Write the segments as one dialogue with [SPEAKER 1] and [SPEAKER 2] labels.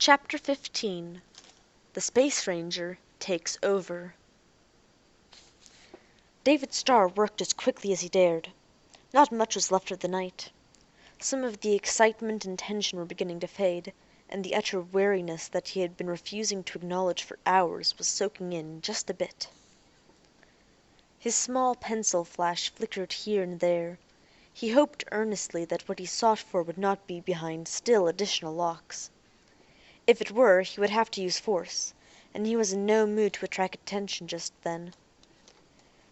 [SPEAKER 1] Chapter 15 The Space Ranger Takes Over. David Starr worked as quickly as he dared. Not much was left of the night. Some of the excitement and tension were beginning to fade, and the utter weariness that he had been refusing to acknowledge for hours was soaking in just a bit. His small pencil flash flickered here and there. He hoped earnestly that what he sought for would not be behind still additional locks. If it were, he would have to use force, and he was in no mood to attract attention just then.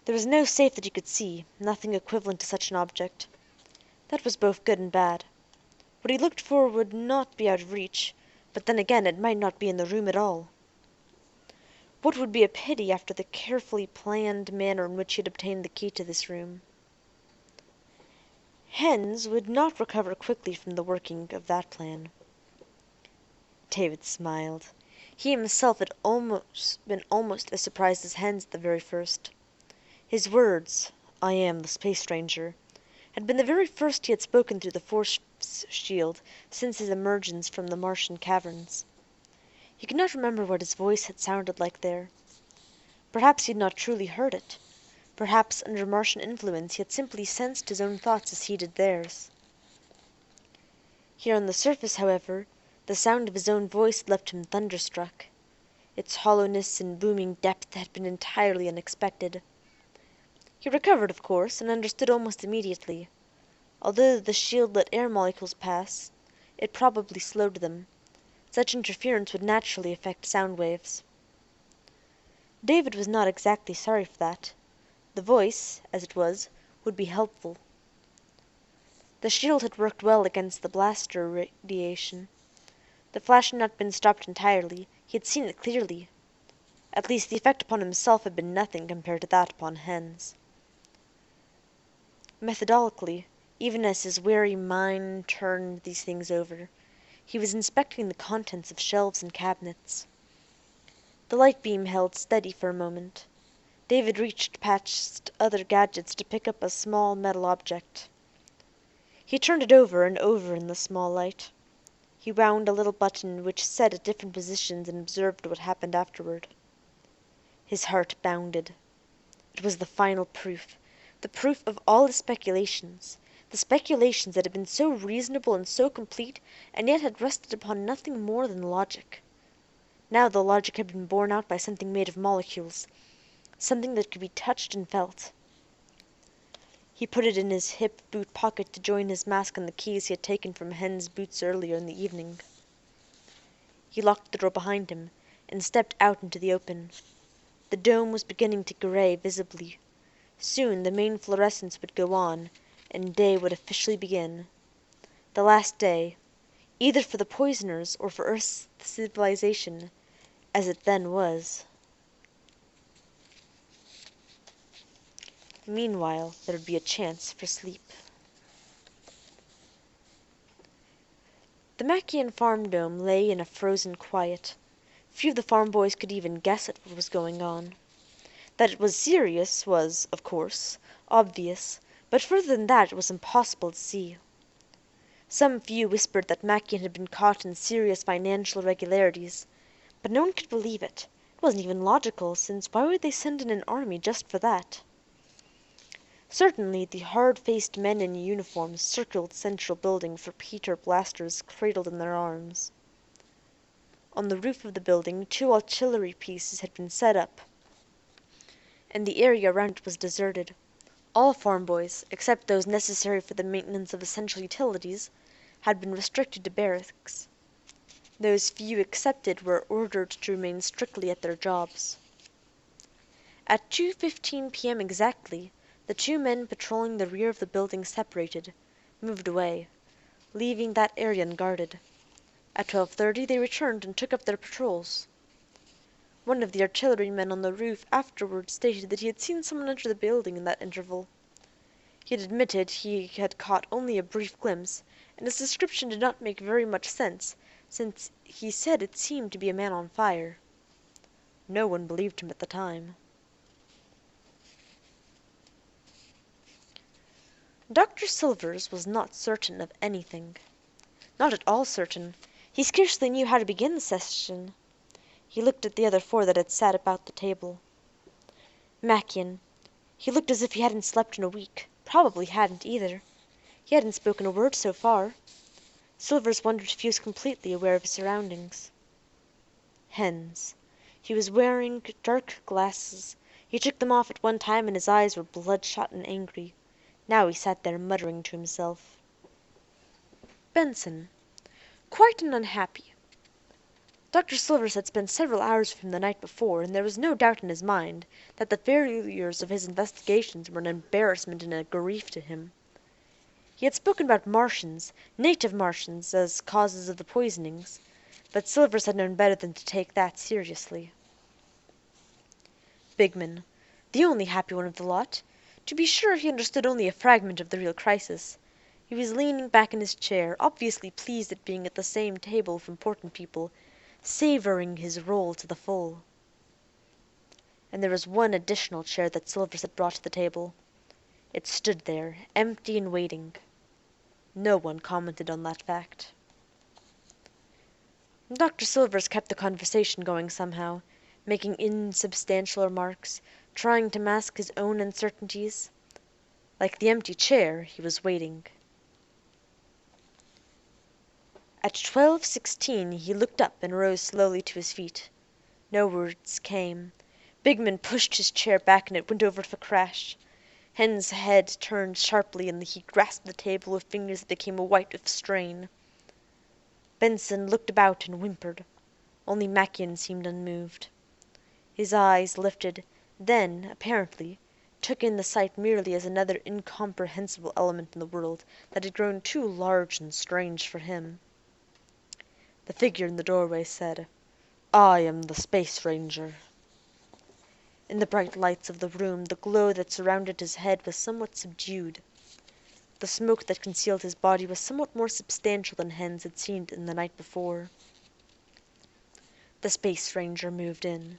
[SPEAKER 1] There was no safe that he could see, nothing equivalent to such an object. That was both good and bad. What he looked for would not be out of reach, but then again it might not be in the room at all. What would be a pity after the carefully planned manner in which he had obtained the key to this room? Hens would not recover quickly from the working of that plan. David smiled. He himself had been almost as surprised as Hens at the very first. His words, "I am the Space Ranger," had been the very first he had spoken through the force shield since his emergence from the Martian caverns. He could not remember what his voice had sounded like there. Perhaps he had not truly heard it. Perhaps under Martian influence he had simply sensed his own thoughts as he did theirs. Here on the surface, however, the sound of his own voice had left him thunderstruck. Its hollowness and booming depth had been entirely unexpected. He recovered, of course, and understood almost immediately. Although the shield let air molecules pass, it probably slowed them. Such interference would naturally affect sound waves. David was not exactly sorry for that. The voice, as it was, would be helpful. The shield had worked well against the blaster radiation. The flash had not been stopped entirely. He had seen it clearly. At least the effect upon himself had been nothing compared to that upon Hens. Methodically, even as his weary mind turned these things over, he was inspecting the contents of shelves and cabinets. The light beam held steady for a moment. David reached past other gadgets to pick up a small metal object. He turned it over and over in the small light. He wound a little button which set at different positions and observed what happened afterward. His heart bounded. It was the final proof, the proof of all his speculations, the speculations that had been so reasonable and so complete, and yet had rested upon nothing more than logic. Now the logic had been borne out by something made of molecules, something that could be touched and felt. He put it in his hip boot pocket to join his mask and the keys he had taken from Hen's boots earlier in the evening. He locked the door behind him, and stepped out into the open. The dome was beginning to gray visibly. Soon the main fluorescence would go on, and day would officially begin. The last day, either for the poisoners or for Earth's civilization, as it then was. Meanwhile, there would be a chance for sleep. The Machian farm dome lay in a frozen quiet. Few of the farm boys could even guess at what was going on. That it was serious was, of course, obvious, but further than that it was impossible to see. Some few whispered that Machian had been caught in serious financial irregularities, but no one could believe it. It wasn't even logical, since why would they send in an army just for that? Certainly the hard-faced men in uniform circled Central Building for Peter blasters cradled in their arms. On the roof of the building 2 artillery pieces had been set up, and the area around it was deserted. All farm boys, except those necessary for the maintenance of essential utilities, had been restricted to barracks. Those few accepted were ordered to remain strictly at their jobs. At 2:15 p.m. exactly, the 2 men patrolling the rear of the building separated, moved away, leaving that area unguarded. At 12:30 they returned and took up their patrols. One of the artillerymen on the roof afterwards stated that he had seen someone enter the building in that interval. He had admitted he had caught only a brief glimpse, and his description did not make very much sense, since he said it seemed to be a man on fire. No one believed him at the time. Dr. Silvers was not certain of anything. Not at all certain. He scarcely knew how to begin the session. He looked at the other four that had sat about the table. Macian. He looked as if he hadn't slept in a week. Probably hadn't, either. He hadn't spoken a word so far. Silvers wondered if he was completely aware of his surroundings. Hens. He was wearing dark glasses. He took them off at one time and his eyes were bloodshot and angry. Now he sat there muttering to himself. Benson. Quite an unhappy. Dr. Silvers had spent several hours with him the night before, and there was no doubt in his mind that the failures of his investigations were an embarrassment and a grief to him. He had spoken about Martians, native Martians, as causes of the poisonings, but Silvers had known better than to take that seriously. Bigman, the only happy one of the lot. To be sure, he understood only a fragment of the real crisis. He was leaning back in his chair, obviously pleased at being at the same table with important people, savouring his role to the full. And there was one additional chair that Silvers had brought to the table. It stood there, empty and waiting. No one commented on that fact. Dr. Silvers kept the conversation going somehow, making insubstantial remarks, trying to mask his own uncertainties. Like the empty chair, he was waiting. At 12:16 he looked up and rose slowly to his feet. No words came. Bigman pushed his chair back and it went over with a crash. Hen's head turned sharply and he grasped the table with fingers that became white with strain. Benson looked about and whimpered. Only Macian seemed unmoved. His eyes lifted, then, apparently, took in the sight merely as another incomprehensible element in the world that had grown too large and strange for him. The figure in the doorway said, "I am the Space Ranger." In the bright lights of the room, the glow that surrounded his head was somewhat subdued. The smoke that concealed his body was somewhat more substantial than Hen's had seemed in the night before. The Space Ranger moved in.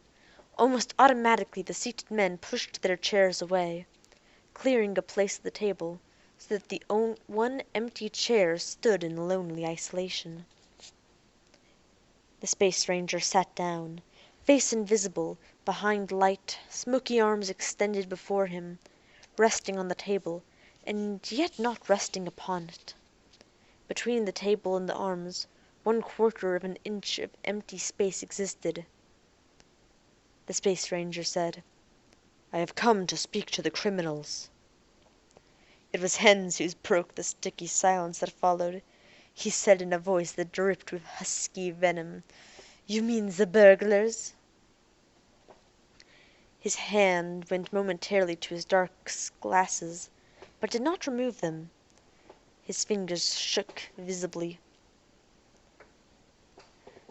[SPEAKER 1] Almost automatically the seated men pushed their chairs away, clearing a place at the table, so that the one empty chair stood in lonely isolation. The Space Ranger sat down, face invisible, behind light, smoky arms extended before him, resting on the table, and yet not resting upon it. Between the table and the arms, 1/4 of an inch of empty space existed. The Space Ranger said, "I have come to speak to the criminals." It was Hens who broke the sticky silence that followed. He said in a voice that dripped with husky venom, "You mean the burglars?" His hand went momentarily to his dark glasses, but did not remove them. His fingers shook visibly.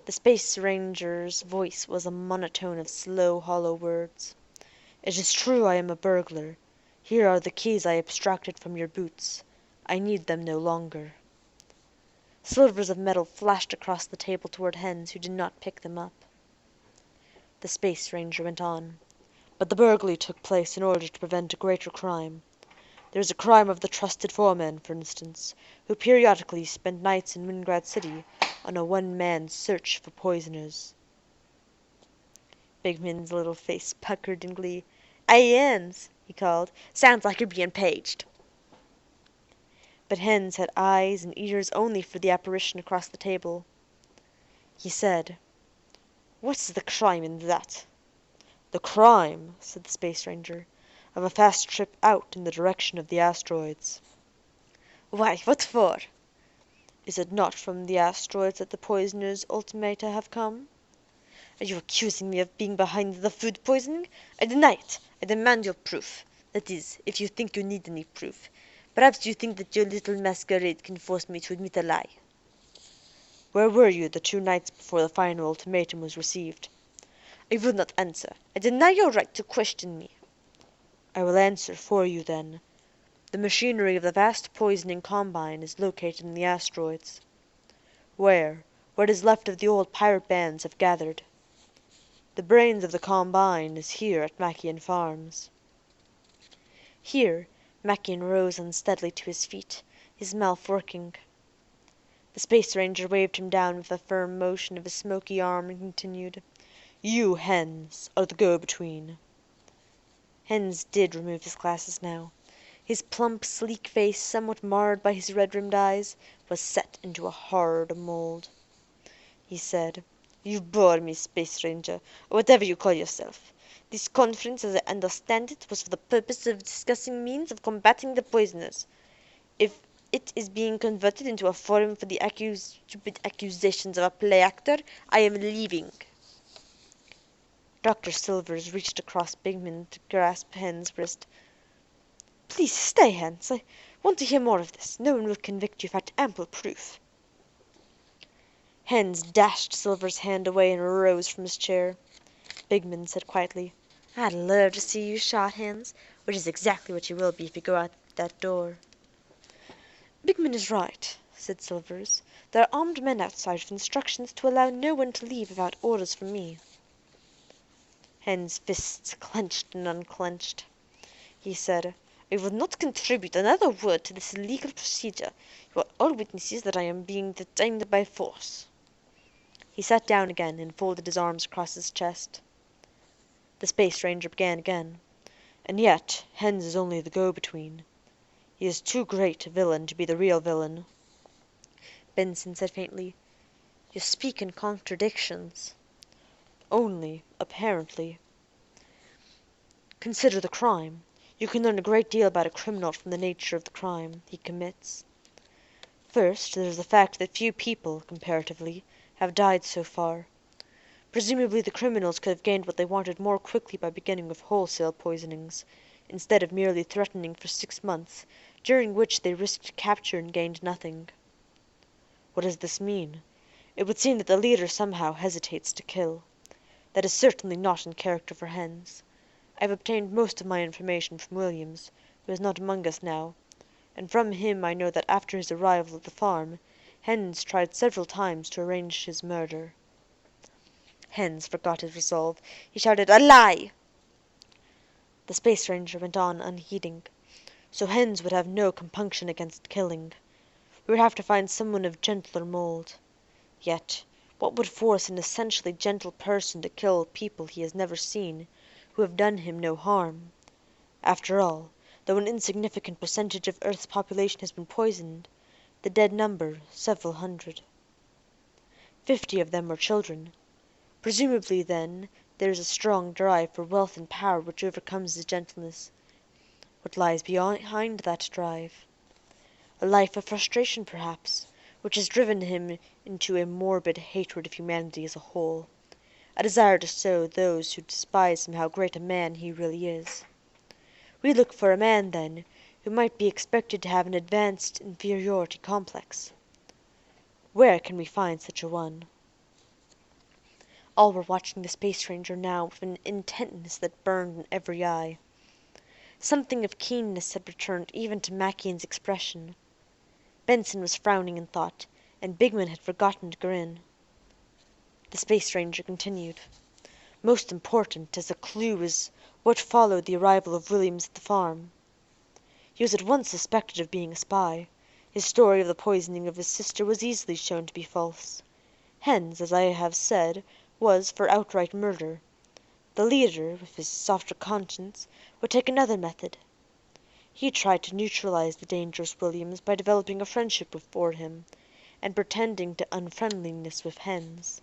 [SPEAKER 1] The Space Ranger's voice was a monotone of slow, hollow words. "It is true I am a burglar. Here are the keys I abstracted from your boots. I need them no longer." Slivers of metal flashed across the table toward Hens, who did not pick them up. The Space Ranger went on. "But the burglary took place in order to prevent a greater crime. There is a crime of the trusted foreman, for instance, who periodically spent nights in Wingrad City on a one-man search for poisoners." Bigman's little face puckered in glee. "Hey, Hens," he called. "Sounds like you're being paged." But Hens had eyes and ears only for the apparition across the table. He said, "What's the crime in that?" "The crime," said the Space Ranger, "of a fast trip out in the direction of the asteroids." "Why, what for?" "Is it not from the asteroids that the poisoners' ultimata have come?" "Are you accusing me of being behind the food poisoning? I deny it. I demand your proof. That is, if you think you need any proof. Perhaps you think that your little masquerade can force me to admit a lie." "Where were you the 2 nights before the final ultimatum was received?" "I will not answer. I deny your right to question me." "I will answer for you, then. The machinery of the vast poisoning combine is located in the asteroids. Where what is left of the old pirate bands have gathered. The brains of the combine is here at Macian Farms." Here Macian rose unsteadily to his feet, his mouth working. The Space Ranger waved him down with a firm motion of his smoky arm and continued, "You, Hens, are the go-between." Hens did remove his glasses now. His plump, sleek face, somewhat marred by his red-rimmed eyes, was set into a hard mould. He said, "You bore me, Space Ranger, or whatever you call yourself. This conference, as I understand it, was for the purpose of discussing means of combating the poisoners. If it is being converted into a forum for the stupid accusations of a play actor, I am leaving." Dr. Silvers reached across Bigman to grasp Hens' wrist. "Please stay, Hens. I want to hear more of this. No one will convict you without ample proof." Hens dashed Silver's hand away and rose from his chair. Bigman said quietly, "I'd love to see you shot, Hens, which is exactly what you will be if you go out that door." "Bigman is right," said Silvers. "There are armed men outside with instructions to allow no one to leave without orders from me." Hens' fists clenched and unclenched. He said, "I will not contribute another word to this illegal procedure. You are all witnesses that I am being detained by force." He sat down again and folded his arms across his chest. The Space Ranger began again. "And yet, Hens is only the go-between. He is too great a villain to be the real villain." Benson said faintly, "You speak in contradictions." "Only apparently. Consider the crime. You can learn a great deal about a criminal from the nature of the crime he commits. First, there is the fact that few people, comparatively, have died so far. Presumably the criminals could have gained what they wanted more quickly by beginning with wholesale poisonings, instead of merely threatening for 6 months, during which they risked capture and gained nothing. What does this mean? It would seem that the leader somehow hesitates to kill. That is certainly not in character for Hens. I have obtained most of my information from Williams, who is not among us now, and from him I know that after his arrival at the farm, Hens tried several times to arrange his murder." Hens forgot his resolve. He shouted, "A lie!" The Space Ranger went on unheeding. "So Hens would have no compunction against killing. We would have to find someone of gentler mould. Yet, what would force an essentially gentle person to kill people he has never seen, who have done him no harm? After all, though an insignificant percentage of Earth's population has been poisoned, the dead number several hundred. 50 of them were children. Presumably, then, there is a strong drive for wealth and power which overcomes his gentleness. What lies behind that drive? A life of frustration, perhaps, which has driven him into a morbid hatred of humanity as a whole, a desire to show those who despise him how great a man he really is. We look for a man, then, who might be expected to have an advanced inferiority complex. Where can we find such a one?" All were watching the Space Ranger now with an intentness that burned in every eye. Something of keenness had returned even to Macian's expression. Benson was frowning in thought, and Bigman had forgotten to grin. The Space Ranger continued, "Most important as a clue is what followed the arrival of Williams at the farm. He was at once suspected of being a spy. His story of the poisoning of his sister was easily shown to be false. Hens, as I have said, was for outright murder. The leader, with his softer conscience, would take another method. He tried to neutralize the dangerous Williams by developing a friendship for him, and pretending to unfriendliness with Hens.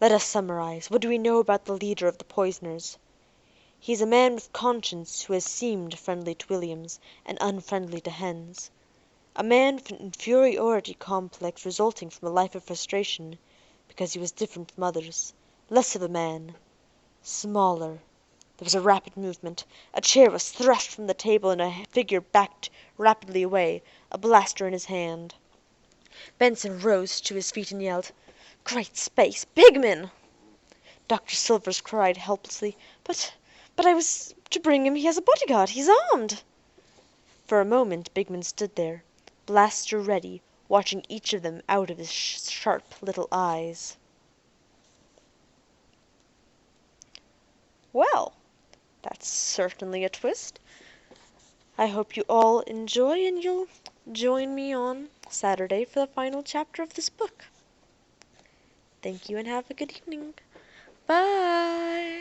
[SPEAKER 1] Let us summarize. What do we know about the leader of the poisoners? He is a man with conscience who has seemed friendly to Williams and unfriendly to Hens. A man with an inferiority complex resulting from a life of frustration, because he was different from others. Less of a man. Smaller. There was a rapid movement. A chair was thrust from the table and a figure backed rapidly away, a blaster in his hand. Benson rose to his feet and yelled, "Great space! Bigman!" Dr. Silvers cried helplessly, But I was to bring him. He has a bodyguard. He's armed." For a moment Bigman stood there, blaster ready, watching each of them out of his sharp little eyes. Well, that's certainly a twist. I hope you all enjoy, and you'll join me on Saturday for the final chapter of this book. Thank you and have a good evening. Bye!